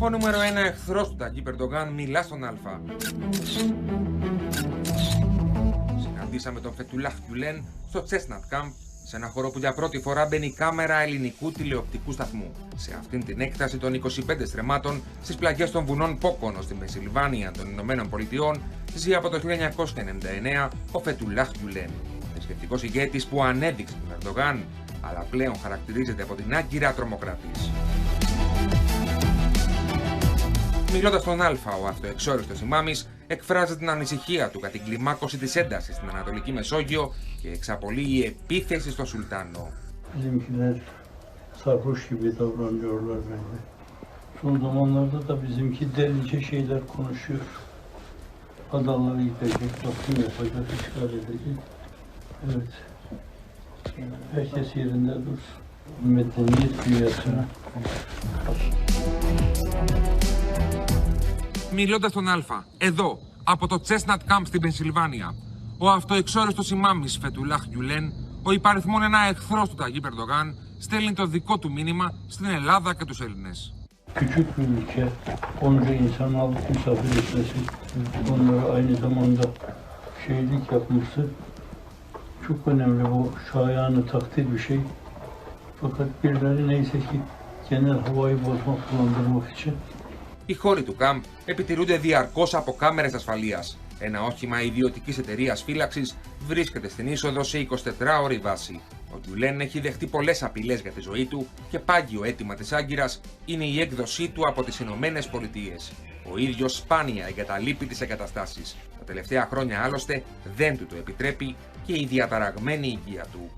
Ο νούμερο 1 εχθρός του Ταγί Ερντογάν μιλά στον Α. Συναντήσαμε τον Φετουλάχ Γκιουλέν στο Τσέσνατ Κάμπ, σε ένα χώρο που για πρώτη φορά μπαίνει κάμερα ελληνικού τηλεοπτικού σταθμού. Σε αυτήν την έκταση των 25 στρεμμάτων στις πλαγιές των βουνών Πόκονο στην Πενσιλβάνια των Ηνωμένων Πολιτειών ζει από το 1999 ο Φετουλάχ Γκιουλέν. Θρησκευτικός ηγέτης που ανέδειξε τον Ερντογάν, αλλά πλέον χαρακτηρίζεται από την άγκυρα τρομοκράτης. Μιλώντας στον Α, ο αυτοεξόριστος ημάμις εκφράζει την ανησυχία του κατά την κλιμάκωση της έντασης στην Ανατολική Μεσόγειο και εξαπολύει η επίθεση στο Σουλτάνο. Bizimkiler sarhoş gibi davranıyorlar bence. Son zamanlarda da bizimki delice şeyler konuşuyor. Adalara gidecek, basın yapacak, işgal edecek. Evet. Herkes yerinde dursun. Medeniyet dünyasına. Μιλώντας στον Α, εδώ, από το Τσέσνατ Κάμπ στην Πενσιλβάνια, ο αυτοεξόριστος ημάμις Φετουλάχ Γκιουλέν, ο υπαριθμόν ένα εχθρός του Ταγί Ερντογάν, στέλνει το δικό του μήνυμα στην Ελλάδα και τους Έλληνες. Küçük bir ülke, onca insan alıp misafir etmesi, onlara aynı zamanda şeylik yapması çok önemli. Bu şayanı takdir bir şey. Fakat birileri neyse ki genel havayı bozmak, bulandırmak için Οι χώροι του κάμπ επιτηρούνται διαρκώς από κάμερες ασφαλείας. Ένα όχημα ιδιωτικής εταιρείας φύλαξης βρίσκεται στην είσοδο σε 24ωρη βάση. Ο Γκιουλέν έχει δεχτεί πολλές απειλές για τη ζωή του και πάγιο αίτημα της άγκυρας είναι η έκδοσή του από τις Ηνωμένες Πολιτείες. Ο ίδιος σπάνια εγκαταλείπει τις εγκαταστάσεις. Τα τελευταία χρόνια άλλωστε δεν του το επιτρέπει και η διαταραγμένη υγεία του.